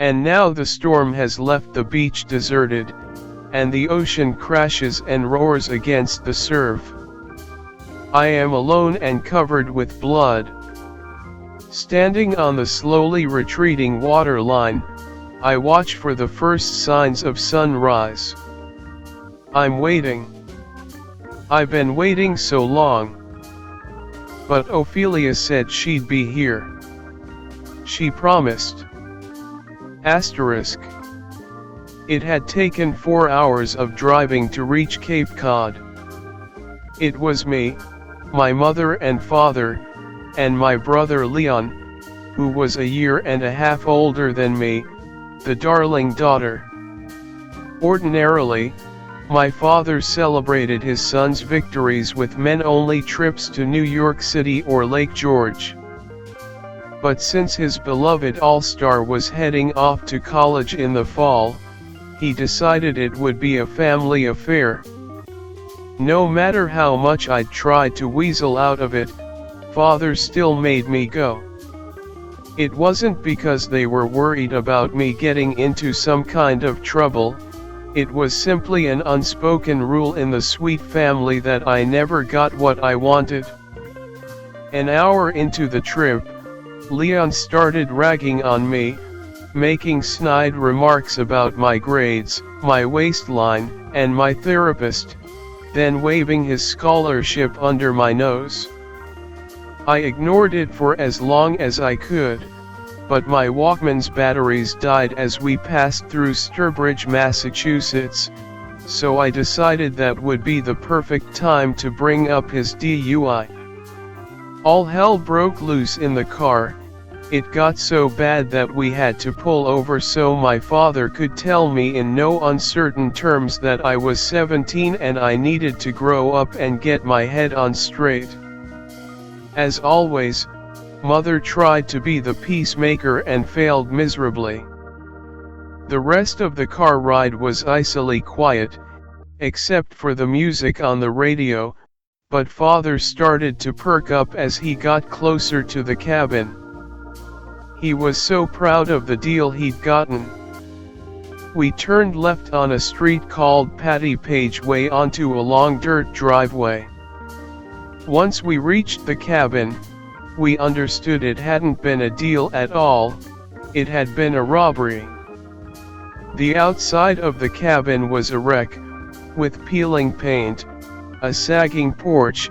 And now the storm has left the beach deserted, and the ocean crashes and roars against the surf. I am alone and covered with blood. Standing on the slowly retreating waterline, I watch for the first signs of sunrise. I'm waiting. I've been waiting so long. But Ophelia said she'd be here. She promised. Asterisk. It had taken 4 hours of driving to reach Cape Cod. It was me, my mother and father, and my brother Leon, who was a year and a half older than me, the darling daughter. Ordinarily, my father celebrated his son's victories with men-only trips to New York City or Lake George. But since his beloved all-star was heading off to college in the fall, he decided it would be a family affair. No matter how much I'd tried to weasel out of it, Father still made me go. It wasn't because they were worried about me getting into some kind of trouble, it was simply an unspoken rule in the Sweet family that I never got what I wanted. An hour into the trip, Leon started ragging on me, making snide remarks about my grades, my waistline, and my therapist, then waving his scholarship under my nose. I ignored it for as long as I could, but my Walkman's batteries died as we passed through Sturbridge, Massachusetts, so I decided that would be the perfect time to bring up his DUI. All hell broke loose in the car. It got so bad that we had to pull over so my father could tell me in no uncertain terms that I was 17 and I needed to grow up and get my head on straight. As always, Mother tried to be the peacemaker and failed miserably. The rest of the car ride was icily quiet, except for the music on the radio, but Father started to perk up as he got closer to the cabin. He was so proud of the deal he'd gotten. We turned left on a street called Patty Page Way onto a long dirt driveway. Once we reached the cabin, we understood it hadn't been a deal at all, it had been a robbery. The outside of the cabin was a wreck, with peeling paint, a sagging porch,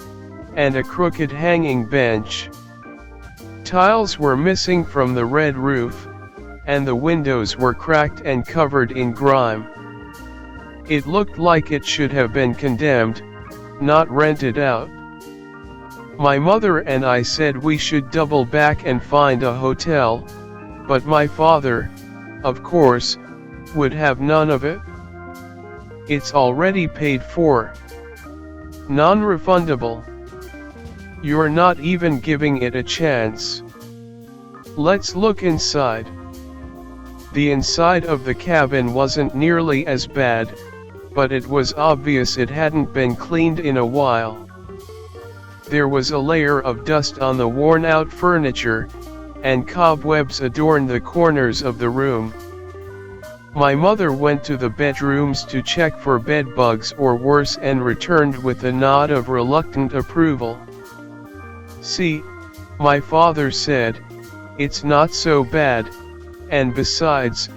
and a crooked hanging bench. Tiles were missing from the red roof, and the windows were cracked and covered in grime. It looked like it should have been condemned, not rented out. My mother and I said we should double back and find a hotel, but my father, of course, would have none of it. It's already paid for. Non-refundable. You're not even giving it a chance. Let's look inside. The inside of the cabin wasn't nearly as bad, but it was obvious it hadn't been cleaned in a while. There was a layer of dust on the worn-out furniture, and cobwebs adorned the corners of the room. My mother went to the bedrooms to check for bed bugs or worse and returned with a nod of reluctant approval. "See," my father said, "it's not so bad, and besides,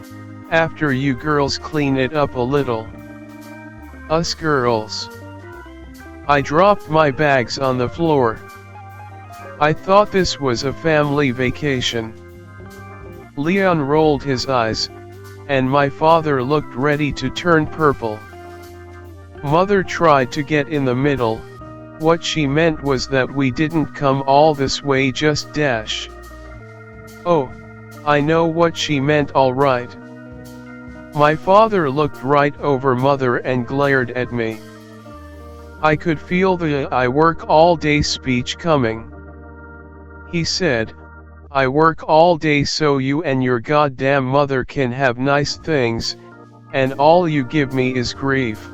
after you girls clean it up a little." Us girls. I dropped my bags on the floor. I thought this was a family vacation. Leon rolled his eyes, and my father looked ready to turn purple. Mother tried to get in the middle. What she meant was that we didn't come all this way just dash. Oh, I know what she meant all right. My father looked right over Mother and glared at me. I could feel the "I work all day" speech coming. He said, "I work all day so you and your goddamn mother can have nice things, and all you give me is grief."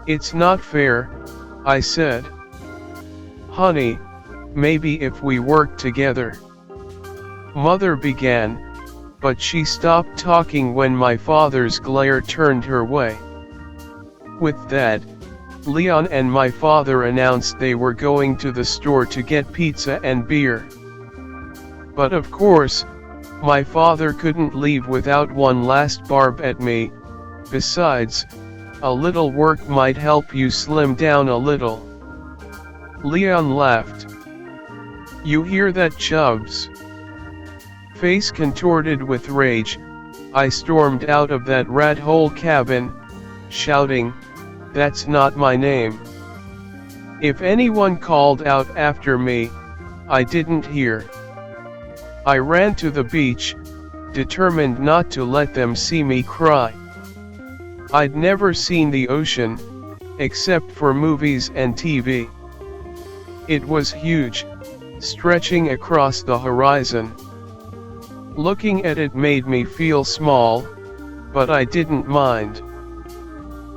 "It's not fair," I said. "Honey, maybe if we work together." Mother began, but she stopped talking when my father's glare turned her way. With that, Leon and my father announced they were going to the store to get pizza and beer. But of course, my father couldn't leave without one last barb at me. Besides, a little work might help you slim down a little. Leon laughed. You hear that, Chubbs? Face contorted with rage, I stormed out of that rat-hole cabin, shouting, "That's not my name." If anyone called out after me, I didn't hear. I ran to the beach, determined not to let them see me cry. I'd never seen the ocean, except for movies and TV. It was huge, stretching across the horizon. Looking at it made me feel small, but I didn't mind.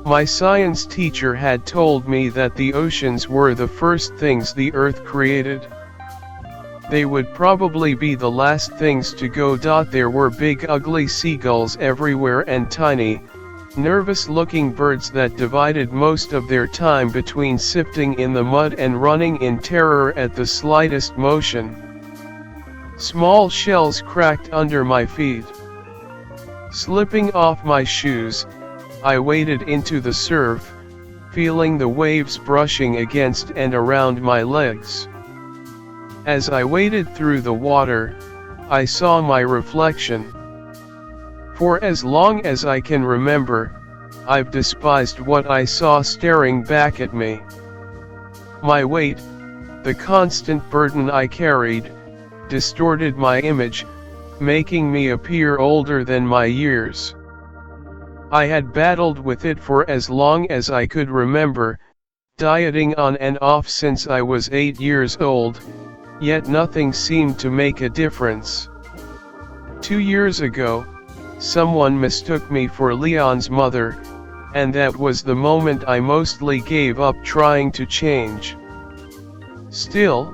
My science teacher had told me that the oceans were the first things the earth created. They would probably be the last things to go. There were big ugly seagulls everywhere and tiny, nervous-looking birds that divided most of their time between sifting in the mud and running in terror at the slightest motion. Small shells cracked under my feet. Slipping off my shoes, I waded into the surf, feeling the waves brushing against and around my legs. As I waded through the water, I saw my reflection. For as long as I can remember, I've despised what I saw staring back at me. My weight, the constant burden I carried, distorted my image, making me appear older than my years. I had battled with it for as long as I could remember, dieting on and off since I was 8 years old, yet nothing seemed to make a difference. 2 years ago, someone mistook me for Leon's mother, and that was the moment I mostly gave up trying to change. Still,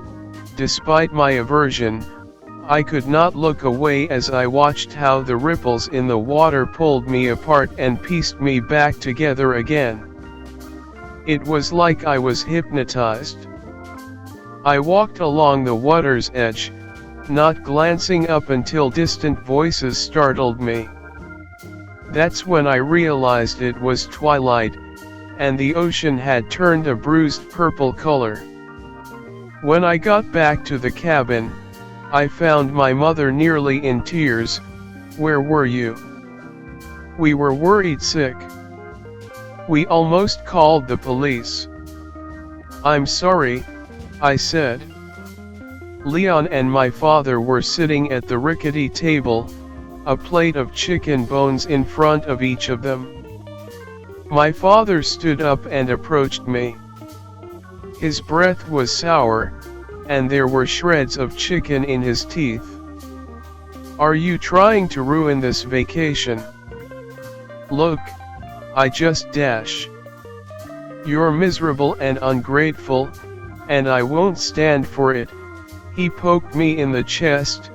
despite my aversion, I could not look away as I watched how the ripples in the water pulled me apart and pieced me back together again. It was like I was hypnotized. I walked along the water's edge, not glancing up until distant voices startled me. That's when I realized it was twilight, and the ocean had turned a bruised purple color. When I got back to the cabin, I found my mother nearly in tears. "Where were you?" "We were worried sick. We almost called the police." "I'm sorry," I said. Leon and my father were sitting at the rickety table, a plate of chicken bones in front of each of them. My father stood up and approached me. His breath was sour, and there were shreds of chicken in his teeth. "Are you trying to ruin this vacation?" "Look, I just dash. You're miserable and ungrateful, and I won't stand for it." He poked me in the chest,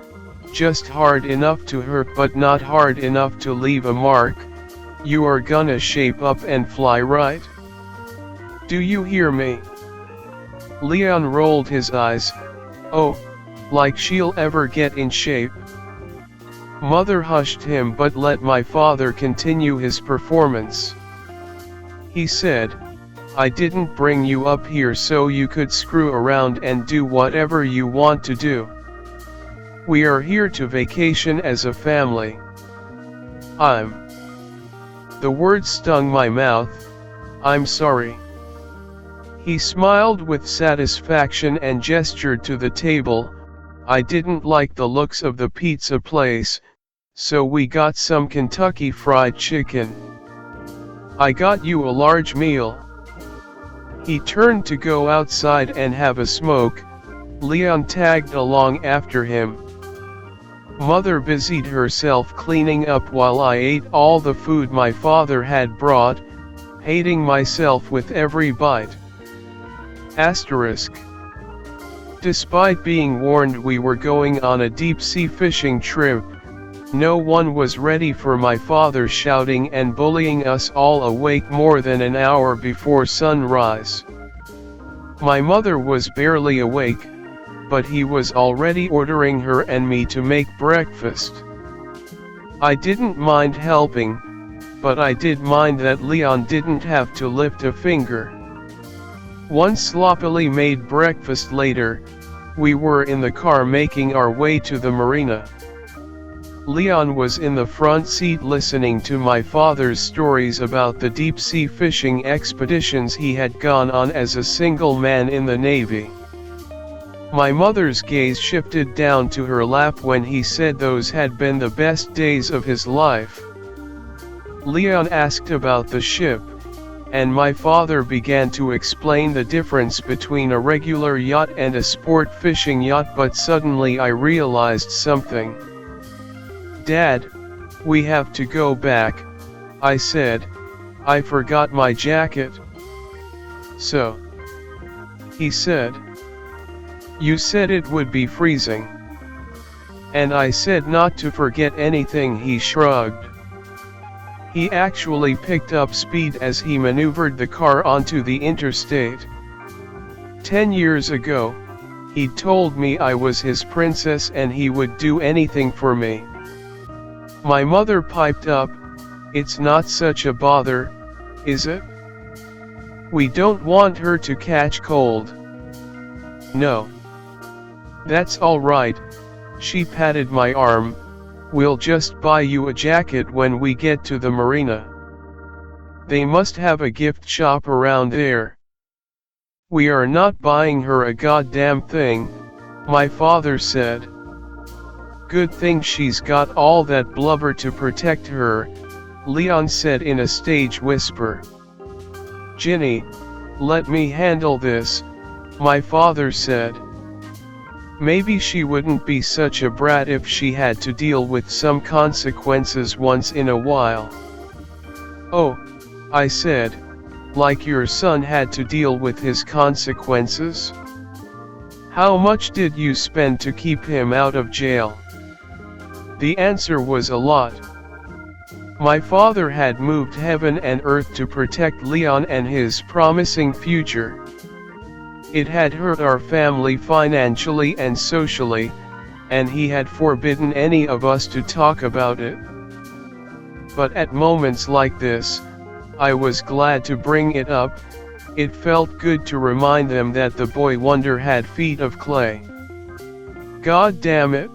just hard enough to hurt but not hard enough to leave a mark. "You are gonna shape up and fly, right? Do you hear me?" Leon rolled his eyes. "Oh, like she'll ever get in shape." Mother hushed him but let my father continue his performance. He said, "I didn't bring you up here so you could screw around and do whatever you want to do. We are here to vacation as a family." The words stung my mouth. "I'm sorry." He smiled with satisfaction and gestured to the table. I didn't like the looks of the pizza place, so we got some Kentucky Fried Chicken. "I got you a large meal." He turned to go outside and have a smoke. Leon tagged along after him. Mother busied herself cleaning up while I ate all the food my father had brought, hating myself with every bite. Despite being warned we were going on a deep-sea fishing trip, No one was ready for my father shouting and bullying us all awake more than an hour before sunrise. My mother was barely awake, but he was already ordering her and me to make breakfast. I didn't mind helping, but I did mind that Leon didn't have to lift a finger. One sloppily made breakfast later, we were in the car making our way to the marina. Leon was in the front seat listening to my father's stories about the deep-sea fishing expeditions he had gone on as a single man in the Navy. My mother's gaze shifted down to her lap when he said those had been the best days of his life. Leon asked about the ship, and my father began to explain the difference between a regular yacht and a sport fishing yacht, but suddenly I realized something. "Dad, we have to go back," I said. "I forgot my jacket." "So?" he said. "You said it would be freezing." And I said not to forget anything. He shrugged. He actually picked up speed as he maneuvered the car onto the interstate. 10 years ago, he told me I was his princess and he would do anything for me. My mother piped up, "It's not such a bother, is it? We don't want her to catch cold." "No. That's all right," she patted my arm. "We'll just buy you a jacket when we get to the marina. They must have a gift shop around there." "We are not buying her a goddamn thing," my father said. "Good thing she's got all that blubber to protect her," Leon said in a stage whisper. "Ginny, let me handle this," my father said. Maybe she wouldn't be such a brat if she had to deal with some consequences once in a while. "Oh," I said, "like your son had to deal with his consequences? How much did you spend to keep him out of jail?" The answer was a lot. My father had moved heaven and earth to protect Leon and his promising future. It had hurt our family financially and socially, and he had forbidden any of us to talk about it. But at moments like this, I was glad to bring it up. It felt good to remind them that the boy wonder had feet of clay. God damn it!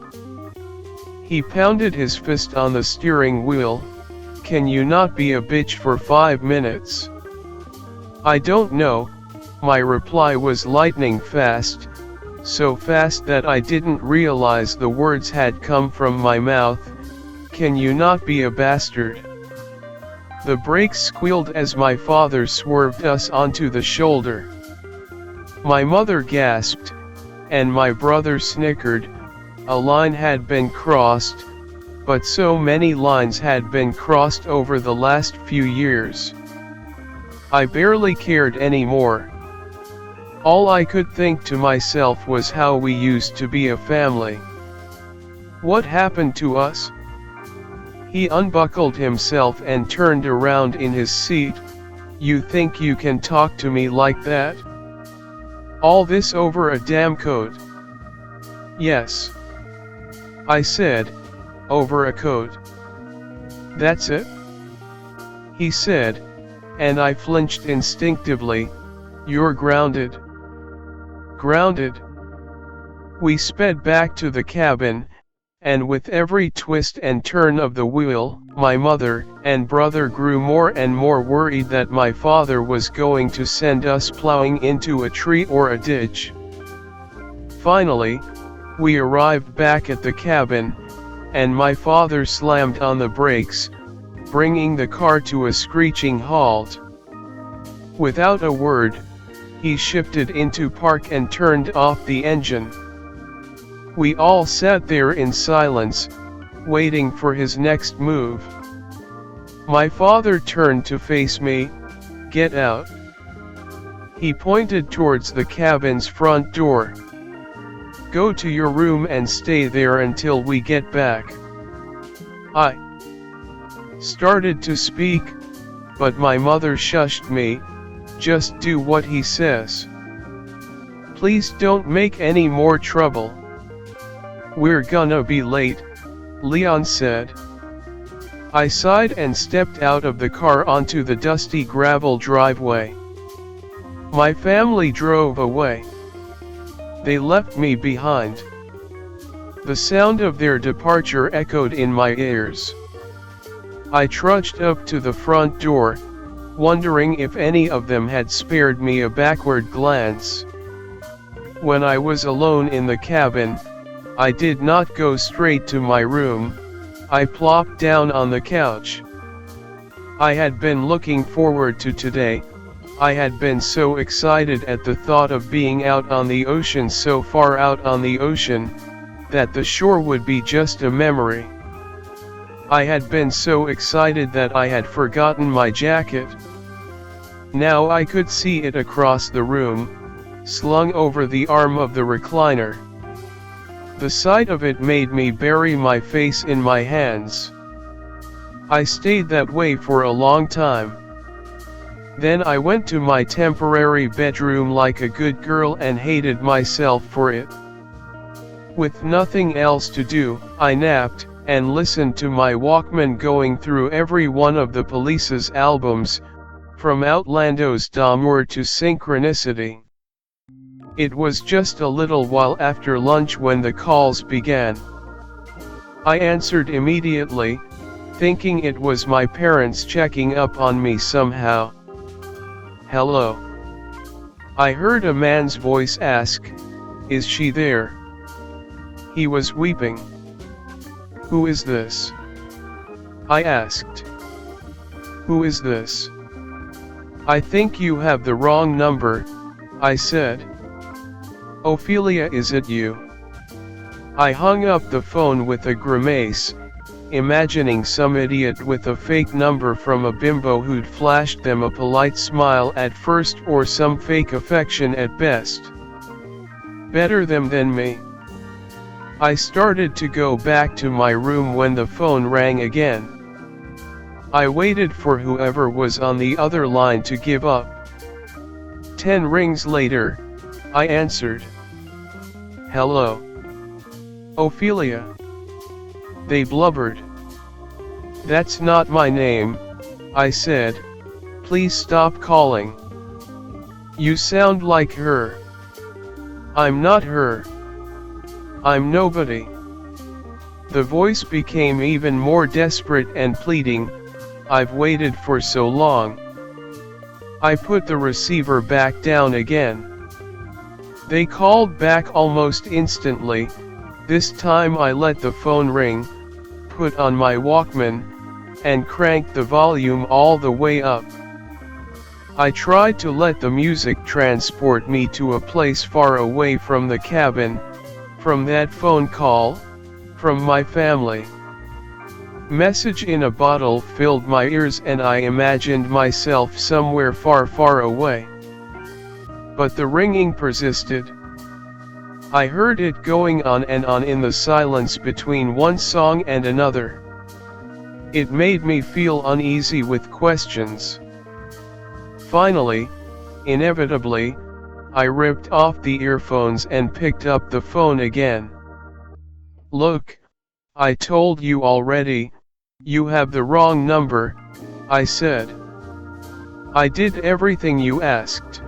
He pounded his fist on the steering wheel. "Can you not be a bitch for 5 minutes?" "I don't know," my reply was lightning fast, so fast that I didn't realize the words had come from my mouth. "Can you not be a bastard?" The brakes squealed as my father swerved us onto the shoulder. My mother gasped, and my brother snickered. A line had been crossed, but so many lines had been crossed over the last few years. I barely cared anymore. All I could think to myself was how we used to be a family. What happened to us? He unbuckled himself and turned around in his seat. "You think you can talk to me like that? All this over a damn coat?" "Yes," I said, "over a coat." "That's it?" he said, and I flinched instinctively. "You're grounded." Grounded? We sped back to the cabin, and with every twist and turn of the wheel, my mother and brother grew more and more worried that my father was going to send us plowing into a tree or a ditch. Finally, we arrived back at the cabin, and my father slammed on the brakes, bringing the car to a screeching halt. Without a word, he shifted into park and turned off the engine. We all sat there in silence, waiting for his next move. My father turned to face me. "Get out." He pointed towards the cabin's front door. "Go to your room and stay there until we get back." I started to speak, but my mother shushed me. Just do what he says. Please don't make any more trouble. We're gonna be late, Leon said. I sighed and stepped out of the car onto the dusty gravel driveway. My family drove away. They left me behind. The sound of their departure echoed in my ears. I trudged up to the front door, wondering if any of them had spared me a backward glance. When I was alone in the cabin, I did not go straight to my room. I plopped down on the couch. I had been looking forward to today. I had been so excited at the thought of being out on the ocean, so far out on the ocean, that the shore would be just a memory. I had been so excited that I had forgotten my jacket. Now I could see it across the room, slung over the arm of the recliner. The sight of it made me bury my face in my hands. I stayed that way for a long time. Then I went to my temporary bedroom like a good girl and hated myself for it. With nothing else to do, I napped, and listened to my Walkman going through every one of the Police's albums, from Outlando's D'amour to Synchronicity. It was just a little while after lunch when the calls began. I answered immediately, thinking it was my parents checking up on me somehow. Hello. I heard a man's voice ask, "Is she there?" He was weeping. "Who is this?" I asked. "Who is this?" "I think you have the wrong number," I said. "Ophelia, is it you?" I hung up the phone with a grimace, imagining some idiot with a fake number from a bimbo who'd flashed them a polite smile at first, or some fake affection at best. Better them than me. I started to go back to my room when the phone rang again. I waited for whoever was on the other line to give up. 10 rings later, I answered. "Hello. Ophelia." They blubbered. "That's not my name," I said. "Please stop calling. You sound like her." "I'm not her. I'm nobody." The voice became even more desperate and pleading. "I've waited for so long." I put the receiver back down again. They called back almost instantly. This time I let the phone ring, put on my Walkman, and cranked the volume all the way up. I tried to let the music transport me to a place far away from the cabin, from that phone call, from my family. Message in a bottle filled my ears and I imagined myself somewhere far, far away. But the ringing persisted. I heard it going on and on in the silence between one song and another. It made me feel uneasy with questions. Finally, inevitably, I ripped off the earphones and picked up the phone again. "Look, I told you already, you have the wrong number," I said. "I did everything you asked."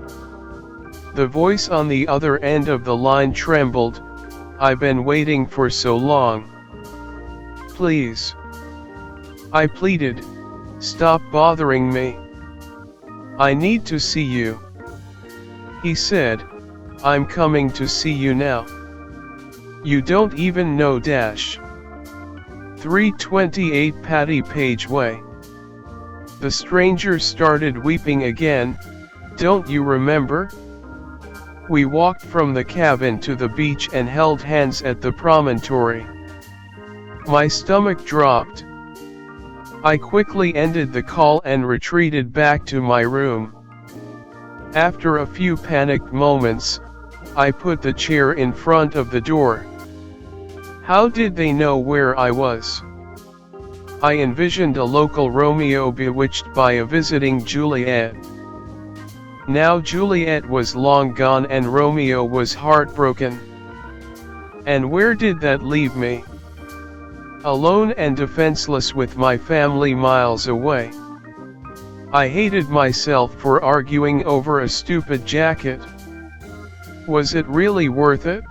The voice on the other end of the line trembled. "I've been waiting for so long. Please." I pleaded, "Stop bothering me. I need to see you." He said, "I'm coming to see you now. You don't even know dash 328 Patty Page Way." The stranger started weeping again. "Don't you remember? We walked from the cabin to the beach and held hands at the promontory." My stomach dropped. I quickly ended the call and retreated back to my room. After a few panicked moments, I put the chair in front of the door. How did they know where I was? I envisioned a local Romeo bewitched by a visiting Juliet. Now Juliet was long gone and Romeo was heartbroken. And where did that leave me? Alone and defenseless with my family miles away. I hated myself for arguing over a stupid jacket. Was it really worth it?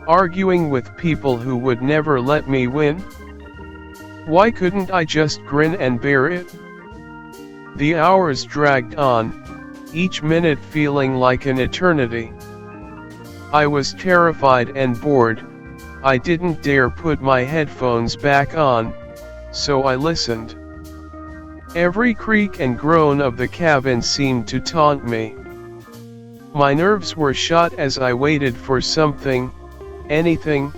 Arguing with people who would never let me win? Why couldn't I just grin and bear it? The hours dragged on, each minute feeling like an eternity. I was terrified and bored. I didn't dare put my headphones back on, so I listened. Every creak and groan of the cabin seemed to taunt me. My nerves were shot as I waited for something, anything,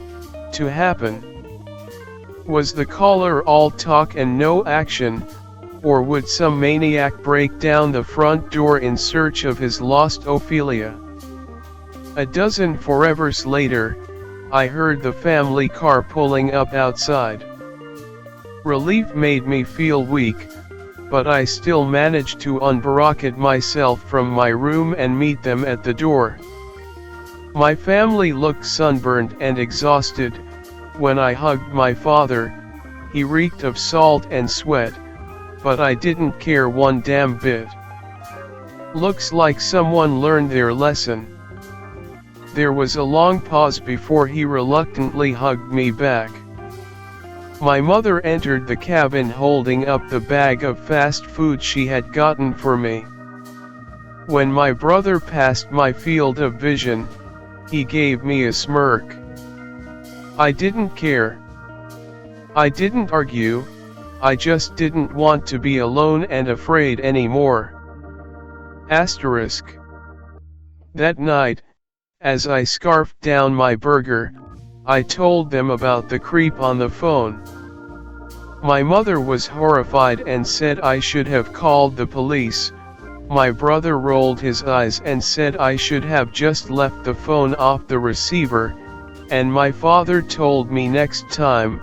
to happen. Was the caller all talk and no action, or would some maniac break down the front door in search of his lost Ophelia? A dozen forevers later, I heard the family car pulling up outside. Relief made me feel weak, but I still managed to unbarricade myself from my room and meet them at the door. My family looked sunburned and exhausted. When I hugged my father, he reeked of salt and sweat, but I didn't care one damn bit. Looks like someone learned their lesson. There was a long pause before he reluctantly hugged me back. My mother entered the cabin holding up the bag of fast food she had gotten for me. When my brother passed my field of vision, he gave me a smirk. I didn't care. I didn't argue, I just didn't want to be alone and afraid anymore. Asterisk. That night, as I scarfed down my burger, I told them about the creep on the phone. My mother was horrified and said I should have called the police. My brother rolled his eyes and said I should have just left the phone off the receiver, and my father told me next time,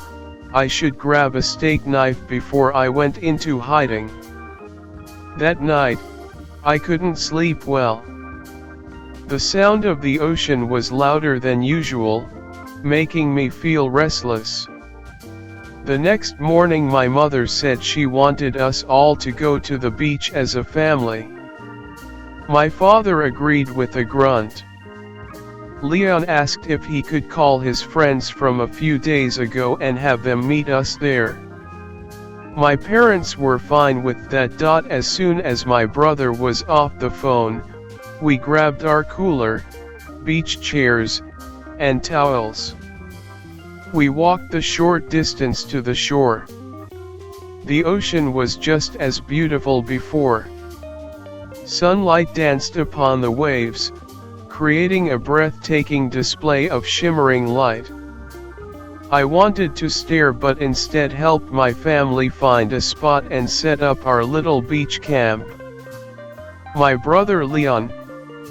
I should grab a steak knife before I went into hiding. That night, I couldn't sleep well. The sound of the ocean was louder than usual, making me feel restless. The next morning my mother said she wanted us all to go to the beach as a family. My father agreed with a grunt. Leon asked if he could call his friends from a few days ago and have them meet us there. My parents were fine with that. As soon as my brother was off the phone, we grabbed our cooler, beach chairs, and towels. We walked the short distance to the shore. The ocean was just as beautiful before. Sunlight danced upon the waves, creating a breathtaking display of shimmering light. I wanted to stare but instead helped my family find a spot and set up our little beach camp. My brother Leon,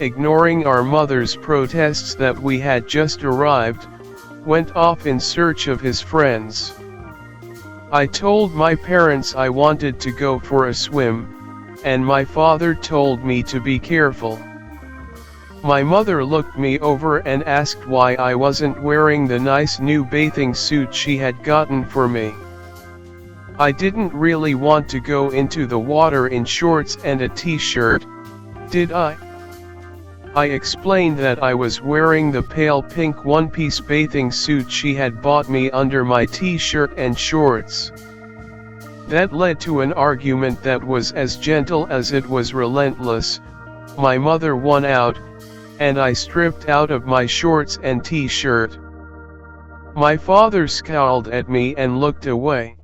ignoring our mother's protests that we had just arrived, went off in search of his friends. I told my parents I wanted to go for a swim, and my father told me to be careful. My mother looked me over and asked why I wasn't wearing the nice new bathing suit she had gotten for me. I didn't really want to go into the water in shorts and a t-shirt, did I? I explained that I was wearing the pale pink one-piece bathing suit she had bought me under my t-shirt and shorts. That led to an argument that was as gentle as it was relentless. My mother won out, and I stripped out of my shorts and t-shirt. My father scowled at me and looked away.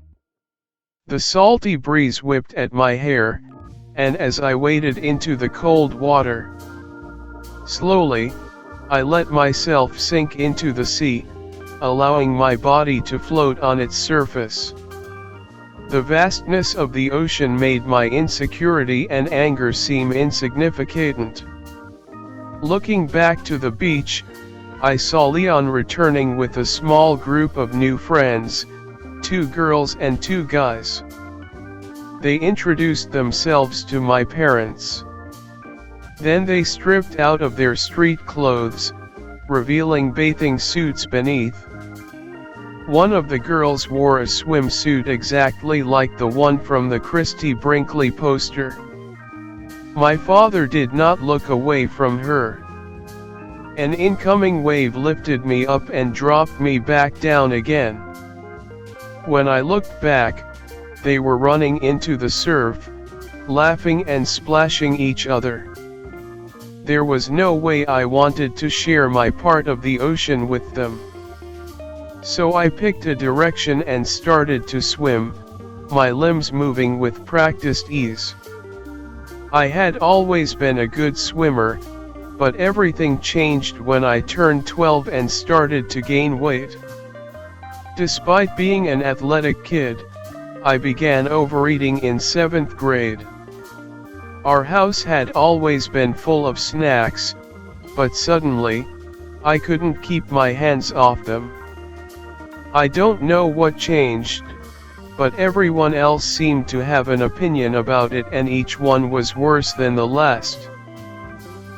The salty breeze whipped at my hair, and as I waded into the cold water, slowly, I let myself sink into the sea, allowing my body to float on its surface. The vastness of the ocean made my insecurity and anger seem insignificant. Looking back to the beach, I saw Leon returning with a small group of new friends, 2 girls and 2 guys. They introduced themselves to my parents. Then they stripped out of their street clothes, revealing bathing suits beneath. One of the girls wore a swimsuit exactly like the one from the Christie Brinkley poster. My father did not look away from her. An incoming wave lifted me up and dropped me back down again. When I looked back, they were running into the surf, laughing and splashing each other. There was no way I wanted to share my part of the ocean with them. So I picked a direction and started to swim, my limbs moving with practiced ease. I had always been a good swimmer, but everything changed when I turned 12 and started to gain weight. Despite being an athletic kid, I began overeating in 7th grade. Our house had always been full of snacks, but suddenly, I couldn't keep my hands off them. I don't know what changed, but everyone else seemed to have an opinion about it and each one was worse than the last.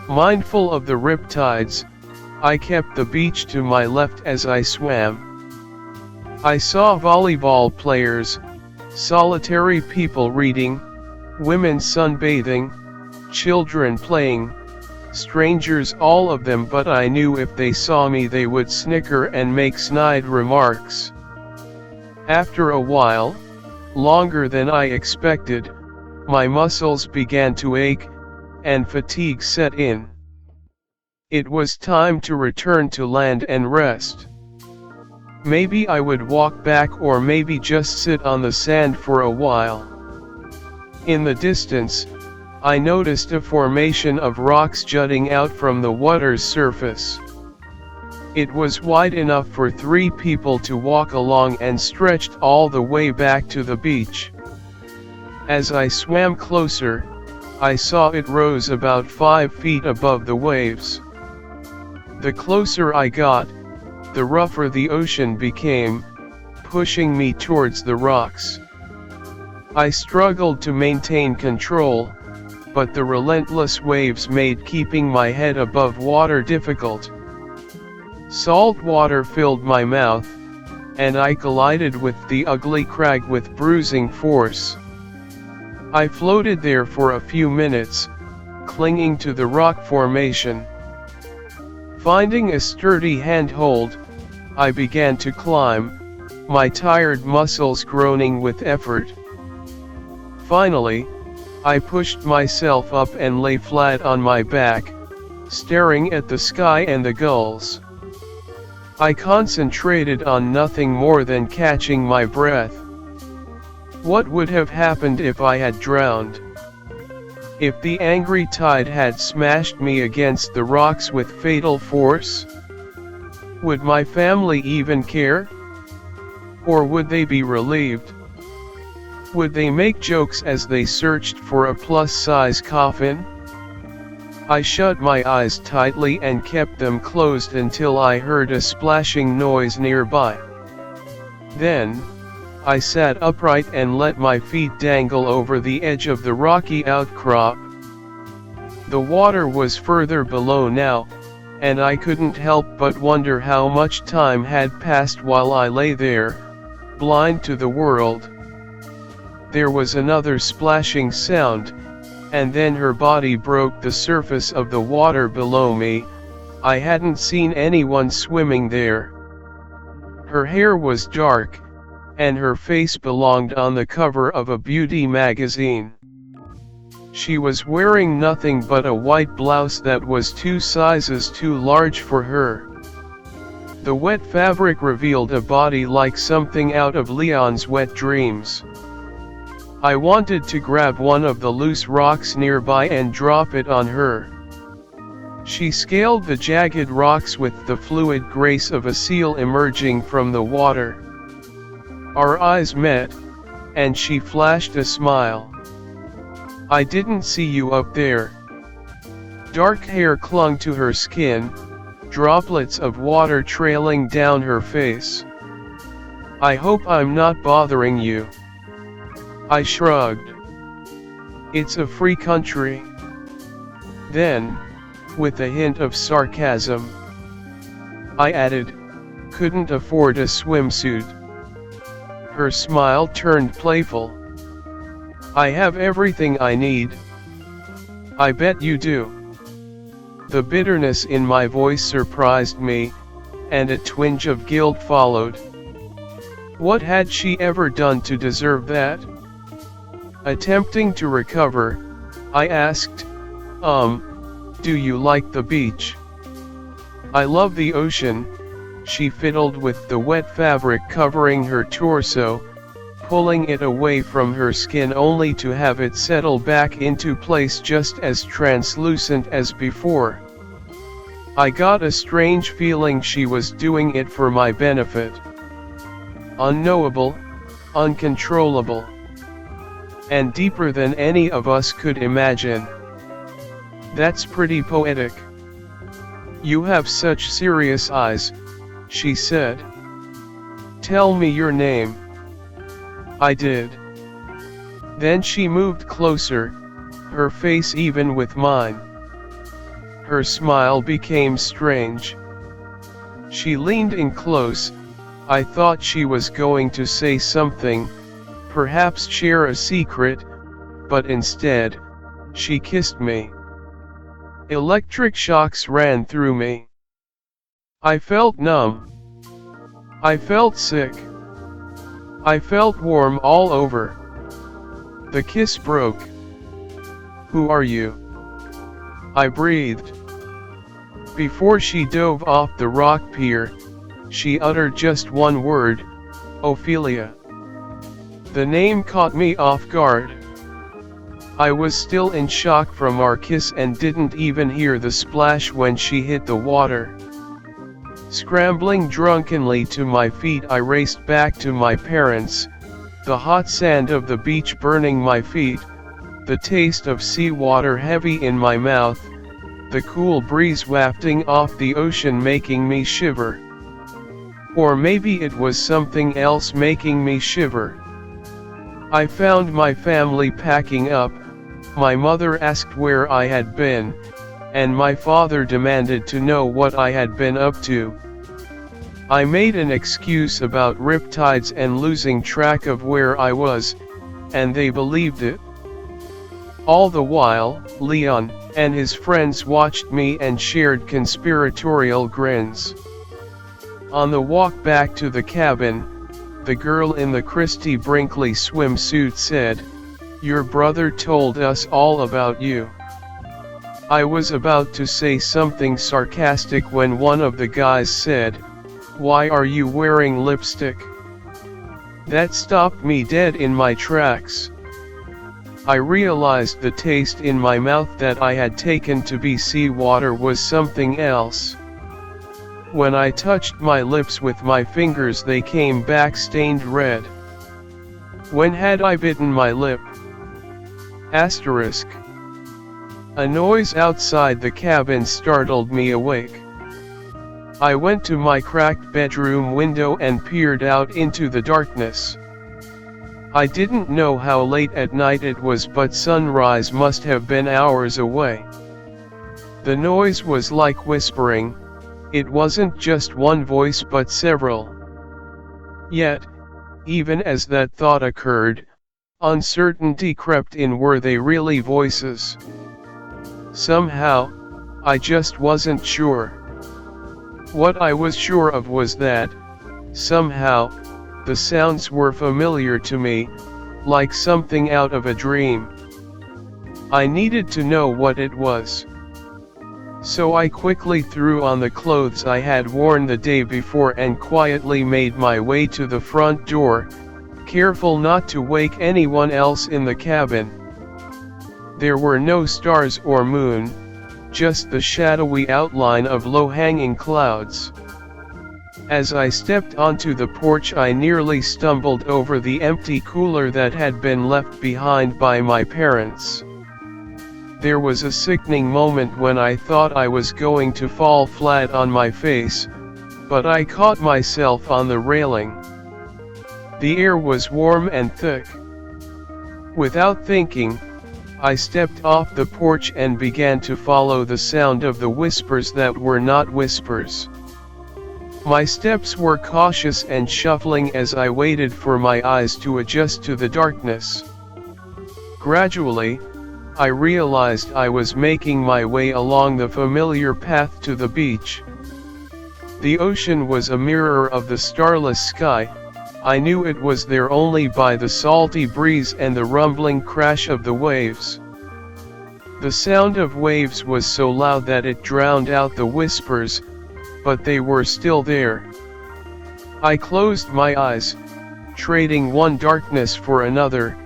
Mindful of the riptides, I kept the beach to my left as I swam. I saw volleyball players, solitary people reading, women sunbathing, children playing, strangers all of them, but I knew if they saw me they would snicker and make snide remarks. After a while, longer than I expected, my muscles began to ache, and fatigue set in. It was time to return to land and rest. Maybe I would walk back or maybe just sit on the sand for a while. In the distance, I noticed a formation of rocks jutting out from the water's surface. It was wide enough for 3 people to walk along and stretched all the way back to the beach. As I swam closer, I saw it rose about 5 feet above the waves. The closer I got, the rougher the ocean became, pushing me towards the rocks. I struggled to maintain control, but the relentless waves made keeping my head above water difficult. Salt water filled my mouth, and I collided with the ugly crag with bruising force. I floated there for a few minutes, clinging to the rock formation. Finding a sturdy handhold, I began to climb, my tired muscles groaning with effort. Finally, I pushed myself up and lay flat on my back, staring at the sky and the gulls. I concentrated on nothing more than catching my breath. What would have happened if I had drowned? If the angry tide had smashed me against the rocks with fatal force? Would my family even care? Or would they be relieved? Would they make jokes as they searched for a plus-size coffin? I shut my eyes tightly and kept them closed until I heard a splashing noise nearby. Then, I sat upright and let my feet dangle over the edge of the rocky outcrop. The water was further below now, and I couldn't help but wonder how much time had passed while I lay there, blind to the world. There was another splashing sound, and then her body broke the surface of the water below me. I hadn't seen anyone swimming there. Her hair was dark, and her face belonged on the cover of a beauty magazine. She was wearing nothing but a white blouse that was 2 sizes too large for her. The wet fabric revealed a body like something out of Leon's wet dreams. I wanted to grab one of the loose rocks nearby and drop it on her. She scaled the jagged rocks with the fluid grace of a seal emerging from the water. Our eyes met, and she flashed a smile. "I didn't see you up there." Dark hair clung to her skin, droplets of water trailing down her face. I hope I'm not bothering you. I shrugged. It's a free country. Then, with a hint of sarcasm, I added, couldn't afford a swimsuit. Her smile turned playful. I have everything I need. I bet you do. The bitterness in my voice surprised me, and a twinge of guilt followed. What had she ever done to deserve that? Attempting to recover, I asked, do you like the beach? I love the ocean, she fiddled with the wet fabric covering her torso, pulling it away from her skin only to have it settle back into place just as translucent as before. I got a strange feeling she was doing it for my benefit. Unknowable, uncontrollable, and deeper than any of us could imagine. That's pretty poetic. You have such serious eyes, she said. Tell me your name. I did. Then she moved closer, her face even with mine. Her smile became strange. She leaned in close. I thought she was going to say something, perhaps share a secret, but instead, she kissed me. Electric shocks ran through me. I felt numb. I felt sick. I felt warm all over. The kiss broke. Who are you? I breathed. Before she dove off the rock pier, she uttered just one word, Ophelia. The name caught me off guard. I was still in shock from our kiss and didn't even hear the splash when she hit the water. Scrambling drunkenly to my feet, I raced back to my parents, the hot sand of the beach burning my feet, the taste of seawater heavy in my mouth, the cool breeze wafting off the ocean making me shiver. Or maybe it was something else making me shiver. I found my family packing up, my mother asked where I had been, and my father demanded to know what I had been up to. I made an excuse about riptides and losing track of where I was, and they believed it. All the while, Leon and his friends watched me and shared conspiratorial grins. On the walk back to the cabin, the girl in the Christy Brinkley swimsuit said, "Your brother told us all about you." I was about to say something sarcastic when one of the guys said, "Why are you wearing lipstick?" That stopped me dead in my tracks. I realized the taste in my mouth that I had taken to be seawater was something else. When I touched my lips with my fingers, they came back stained red. When had I bitten my lip? Asterisk. A noise outside the cabin startled me awake. I went to my cracked bedroom window and peered out into the darkness. I didn't know how late at night it was, but sunrise must have been hours away. The noise was like whispering. It wasn't just one voice but several. Yet, even as that thought occurred, uncertainty crept in. Were they really voices? Somehow, I just wasn't sure. What I was sure of was that, somehow, the sounds were familiar to me, like something out of a dream. I needed to know what it was. So I quickly threw on the clothes I had worn the day before and quietly made my way to the front door, careful not to wake anyone else in the cabin. There were no stars or moon, just the shadowy outline of low-hanging clouds. As I stepped onto the porch, I nearly stumbled over the empty cooler that had been left behind by my parents. There was a sickening moment when I thought I was going to fall flat on my face, but I caught myself on the railing. The air was warm and thick. Without thinking, I stepped off the porch and began to follow the sound of the whispers that were not whispers. My steps were cautious and shuffling as I waited for my eyes to adjust to the darkness. Gradually, I realized I was making my way along the familiar path to the beach. The ocean was a mirror of the starless sky. I knew it was there only by the salty breeze and the rumbling crash of the waves. The sound of waves was so loud that it drowned out the whispers, but they were still there. I closed my eyes, trading one darkness for another,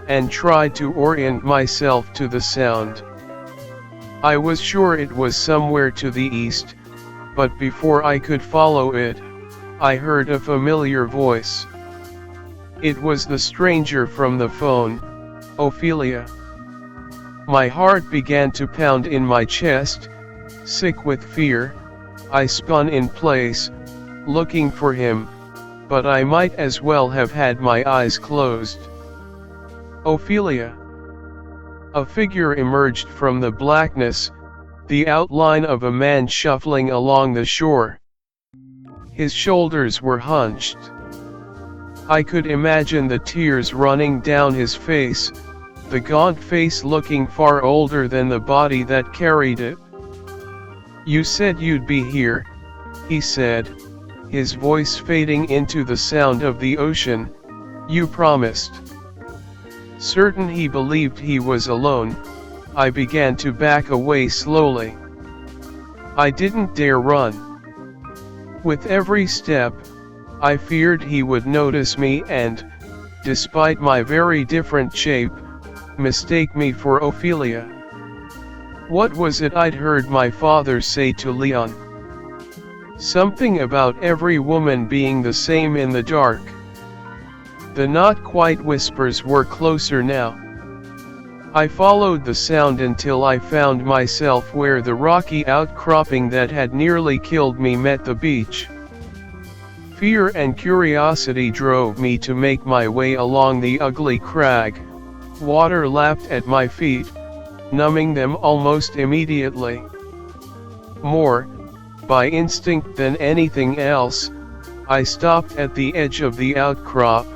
and tried to orient myself to the sound. I was sure it was somewhere to the east, but before I could follow it, I heard a familiar voice. It was the stranger from the phone, Ophelia. My heart began to pound in my chest. Sick with fear, I spun in place, looking for him, but I might as well have had my eyes closed. Ophelia. A figure emerged from the blackness, the outline of a man shuffling along the shore. His shoulders were hunched. I could imagine the tears running down his face, the gaunt face looking far older than the body that carried it. "You said you'd be here," he said, his voice fading into the sound of the ocean. "You promised." Certain he believed he was alone, I began to back away slowly. I didn't dare run. With every step, I feared he would notice me and, despite my very different shape, mistake me for Ophelia. What was it I'd heard my father say to Leon? Something about every woman being the same in the dark. The not quite whispers were closer now. I followed the sound until I found myself where the rocky outcropping that had nearly killed me met the beach. Fear and curiosity drove me to make my way along the ugly crag. Water lapped at my feet, numbing them almost immediately. More, by instinct than anything else, I stopped at the edge of the outcrop.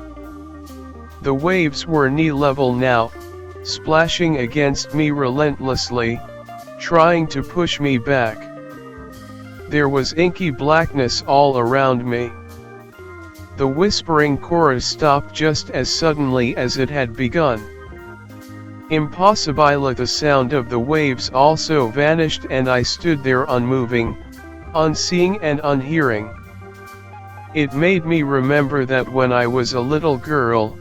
The waves were knee-level now, splashing against me relentlessly, trying to push me back. There was inky blackness all around me. The whispering chorus stopped just as suddenly as it had begun. Impossibile, the sound of the waves also vanished and I stood there unmoving, unseeing and unhearing. It made me remember that when I was a little girl,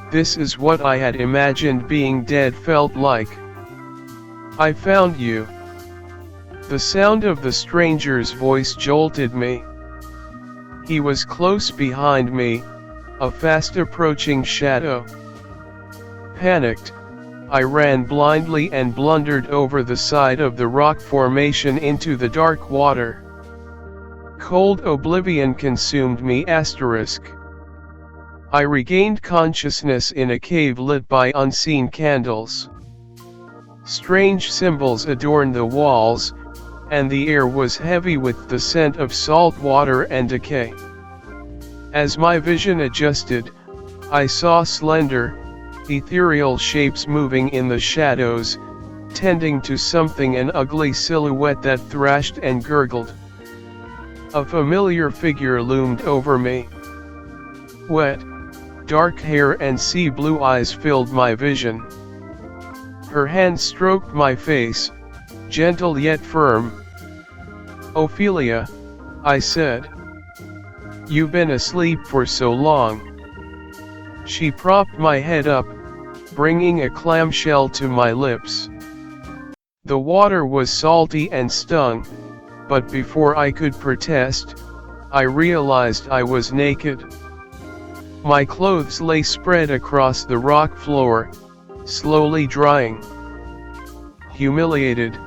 this is what I had imagined being dead felt like. "I found you." The sound of the stranger's voice jolted me. He was close behind me, a fast approaching shadow. Panicked, I ran blindly and blundered over the side of the rock formation into the dark water. Cold oblivion consumed me. I regained consciousness in a cave lit by unseen candles. Strange symbols adorned the walls, and the air was heavy with the scent of salt water and decay. As my vision adjusted, I saw slender, ethereal shapes moving in the shadows, tending to something, an ugly silhouette that thrashed and gurgled. A familiar figure loomed over me. Wet, dark hair and sea blue eyes filled my vision. Her hand stroked my face, gentle yet firm. "Ophelia," I said. "You've been asleep for so long." She propped my head up, bringing a clamshell to my lips. The water was salty and stung, but before I could protest, I realized I was naked. My clothes lay spread across the rock floor, slowly drying. Humiliated,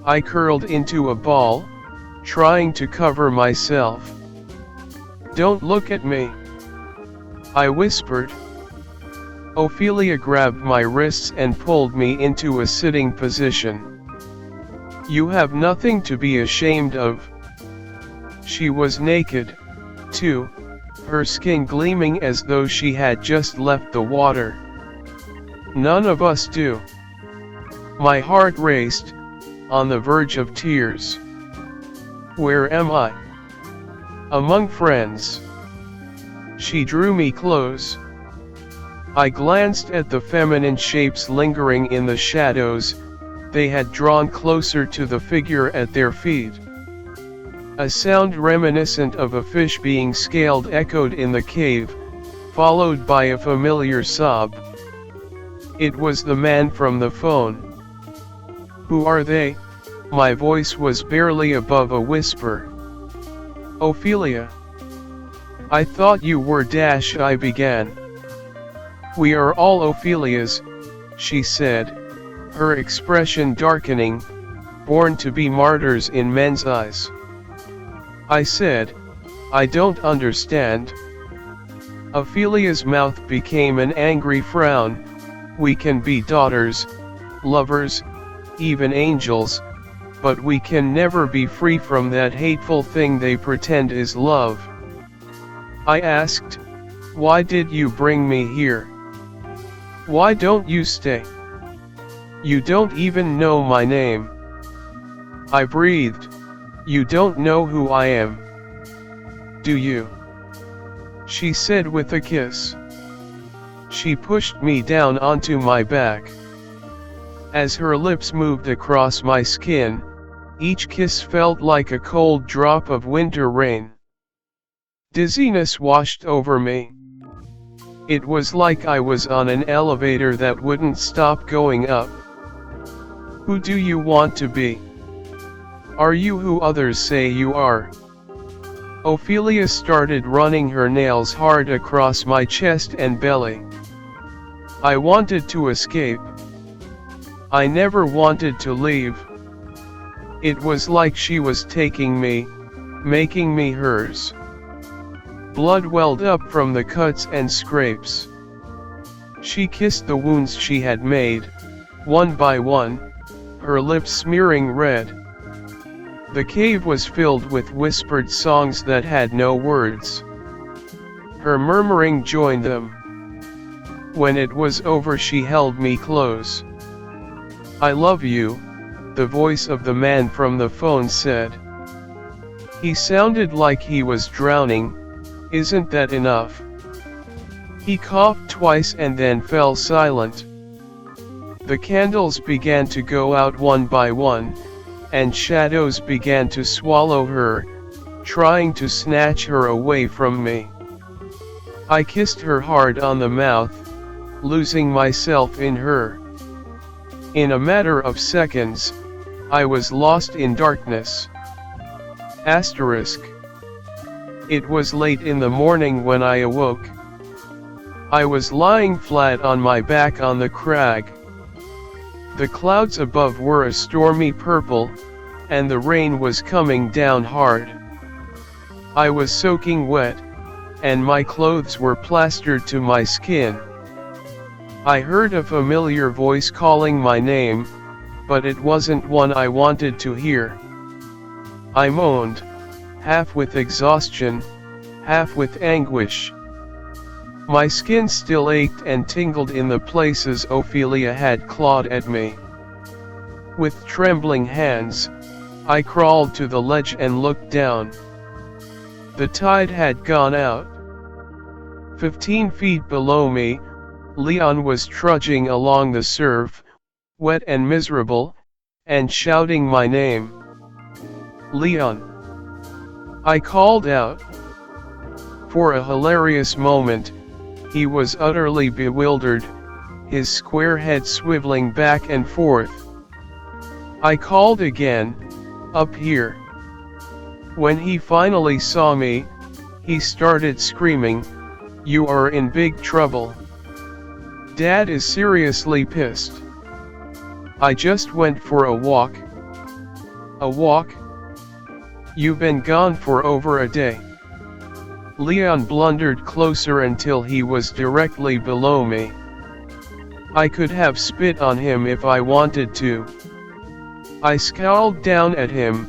I curled into a ball, trying to cover myself. "Don't look at me." I whispered. Ophelia grabbed my wrists and pulled me into a sitting position. You have nothing to be ashamed of. She was naked, too, her skin gleaming as though she had just left the water. None of us do. My heart raced, on the verge of tears. Where am I? Among friends. She drew me close. I glanced at the feminine shapes lingering in the shadows. They had drawn closer to the figure at their feet. A sound reminiscent of a fish being scaled echoed in the cave, followed by a familiar sob. It was the man from the phone. Who are they? My voice was barely above a whisper. Ophelia. I thought you were I began. We are all Ophelias, she said, her expression darkening, born to be martyrs in men's eyes. I said, I don't understand. Ophelia's mouth became an angry frown. We can be daughters, lovers, even angels, but we can never be free from that hateful thing they pretend is love. I asked, why did you bring me here? Why don't you stay? You don't even know my name. I breathed. You don't know who I am. Do you? She said with a kiss. She pushed me down onto my back. As her lips moved across my skin, each kiss felt like a cold drop of winter rain. Dizziness washed over me. It was like I was on an elevator that wouldn't stop going up. Who do you want to be? Are you who others say you are? Ophelia started running her nails hard across my chest and belly. I wanted to escape. I never wanted to leave. It was like she was taking me, making me hers. Blood welled up from the cuts and scrapes. She kissed the wounds she had made, one by one, her lips smearing red. The cave was filled with whispered songs that had no words. Her murmuring joined them. When it was over, she held me close. I love you, the voice of the man from the phone said. He sounded like he was drowning. Isn't that enough? He coughed twice and then fell silent. The candles began to go out one by one, and shadows began to swallow her, trying to snatch her away from me. I kissed her hard on the mouth, losing myself in her. In a matter of seconds, I was lost in darkness. It was late in the morning when I awoke. I was lying flat on my back on the crag. The clouds above were a stormy purple, and the rain was coming down hard. I was soaking wet, and my clothes were plastered to my skin. I heard a familiar voice calling my name, but it wasn't one I wanted to hear. I moaned, half with exhaustion, half with anguish. My skin still ached and tingled in the places Ophelia had clawed at me. With trembling hands, I crawled to the ledge and looked down. The tide had gone out. 15 feet below me, Leon was trudging along the surf, wet and miserable, and shouting my name. Leon. I called out. For a hilarious moment, he was utterly bewildered, his square head swiveling back and forth. I called again, up here. When he finally saw me, he started screaming, "You are in big trouble. Dad is seriously pissed. I just went for a walk." "A walk? You've been gone for over a day." Leon blundered closer until he was directly below me. I could have spit on him if I wanted to. I scowled down at him,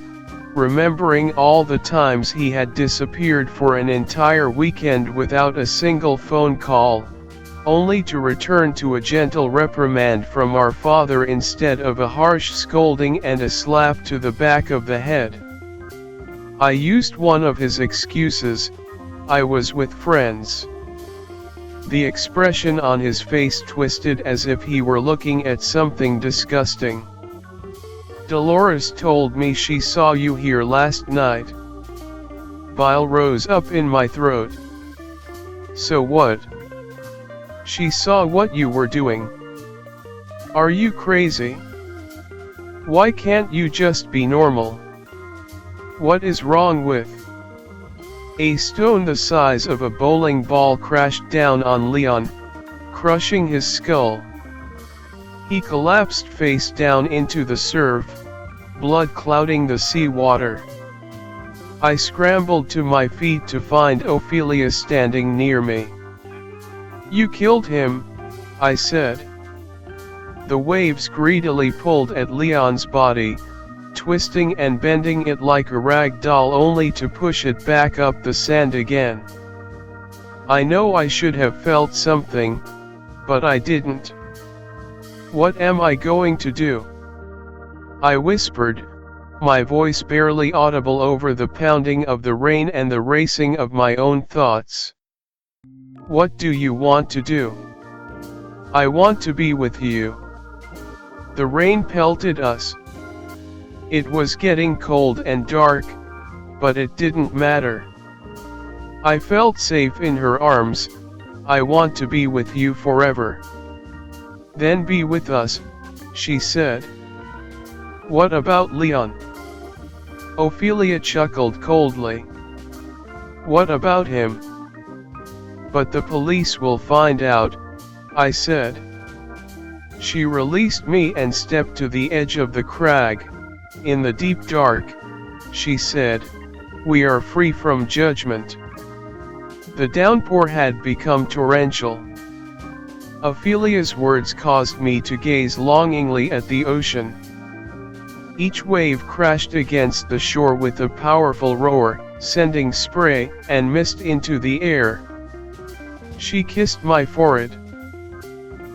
remembering all the times he had disappeared for an entire weekend without a single phone call, only to return to a gentle reprimand from our father instead of a harsh scolding and a slap to the back of the head. I used one of his excuses: I was with friends. The expression on his face twisted as if he were looking at something disgusting. Dolores told me she saw you here last night. Bile rose up in my throat. So what? She saw what you were doing. Are you crazy? Why can't you just be normal? What is wrong with? A stone the size of a bowling ball crashed down on Leon, crushing his skull. He collapsed face down into the surf, blood clouding the sea water. I scrambled to my feet to find Ophelia standing near me. You killed him, I said. The waves greedily pulled at Leon's body, twisting and bending it like a rag doll only to push it back up the sand again. I know I should have felt something, but I didn't. What am I going to do? I whispered, my voice barely audible over the pounding of the rain and the racing of my own thoughts. What do you want to do? I want to be with you. The rain pelted us. It was getting cold and dark, but it didn't matter. I felt safe in her arms. I want to be with you forever. Then be with us, she said. What about Leon? Ophelia chuckled coldly. What about him? But the police will find out, I said. She released me and stepped to the edge of the crag. In the deep dark, she said, we are free from judgment. The downpour had become torrential. Ophelia's words caused me to gaze longingly at the ocean. Each wave crashed against the shore with a powerful roar, sending spray and mist into the air. She kissed my forehead.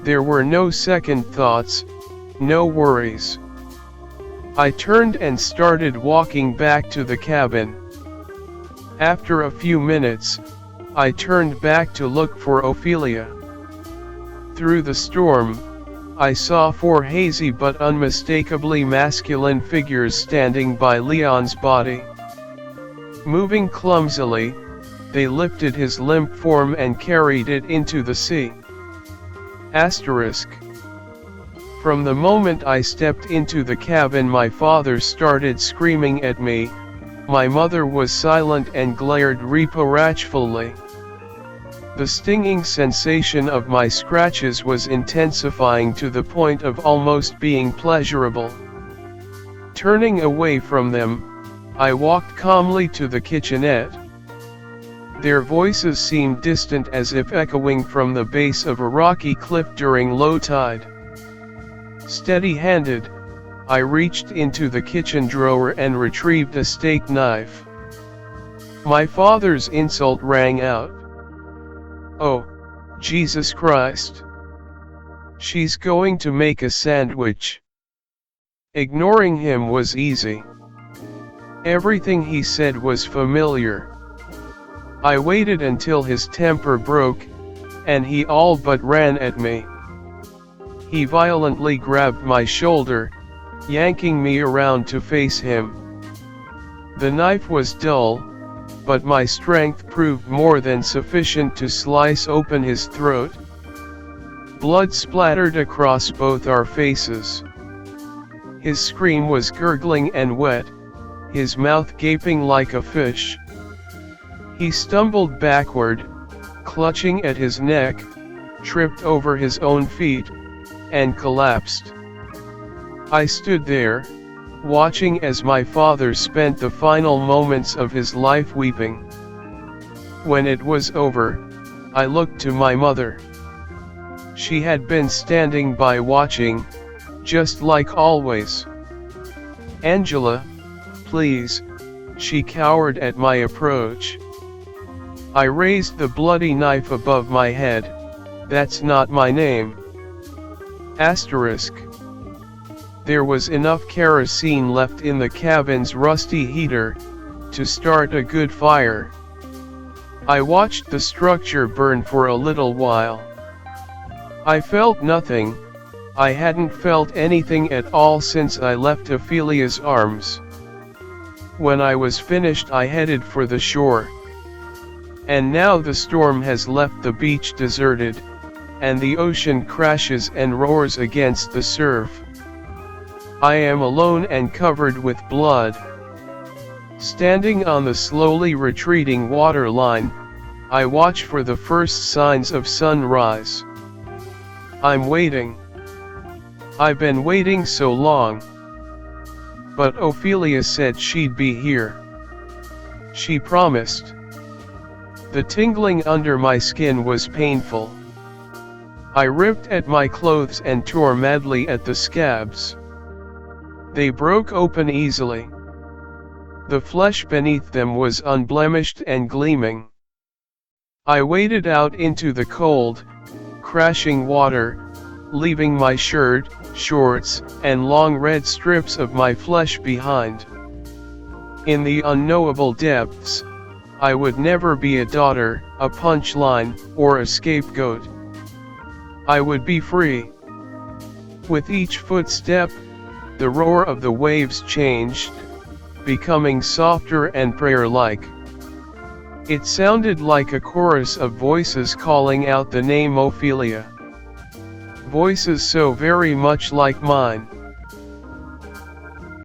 There were no second thoughts, no worries. I turned and started walking back to the cabin. After a few minutes, I turned back to look for Ophelia. Through the storm, I saw 4 hazy but unmistakably masculine figures standing by Leon's body. Moving clumsily, they lifted his limp form and carried it into the sea. Asterisk. From the moment I stepped into the cabin, my father started screaming at me. My mother was silent and glared reproachfully. The stinging sensation of my scratches was intensifying to the point of almost being pleasurable. Turning away from them, I walked calmly to the kitchenette. Their voices seemed distant, as if echoing from the base of a rocky cliff during low tide. Steady-handed, I reached into the kitchen drawer and retrieved a steak knife. My father's insult rang out. Oh, Jesus Christ! She's going to make a sandwich. Ignoring him was easy. Everything he said was familiar. I waited until his temper broke, and he all but ran at me. He violently grabbed my shoulder, yanking me around to face him. The knife was dull, but my strength proved more than sufficient to slice open his throat. Blood splattered across both our faces. His scream was gurgling and wet, his mouth gaping like a fish. He stumbled backward, clutching at his neck, tripped over his own feet, and collapsed. I stood there, watching as my father spent the final moments of his life weeping. When it was over, I looked to my mother. She had been standing by watching, just like always. "Angela, please," she cowered at my approach. I raised the bloody knife above my head. "That's not my name." Asterisk. There was enough kerosene left in the cabin's rusty heater to start a good fire. I watched the structure burn for a little while. I felt nothing. I hadn't felt anything at all since I left Ophelia's arms. When I was finished, I headed for the shore. And now the storm has left the beach deserted, and the ocean crashes and roars against the surf. I am alone and covered with blood. Standing on the slowly retreating waterline, I watch for the first signs of sunrise. I'm waiting. I've been waiting so long. But Ophelia said she'd be here. She promised. The tingling under my skin was painful. I ripped at my clothes and tore madly at the scabs. They broke open easily. The flesh beneath them was unblemished and gleaming. I waded out into the cold, crashing water, leaving my shirt, shorts, and long red strips of my flesh behind. In the unknowable depths, I would never be a daughter, a punchline, or a scapegoat. I would be free. With each footstep, the roar of the waves changed, becoming softer and prayer-like. It sounded like a chorus of voices calling out the name Ophelia. Voices so very much like mine.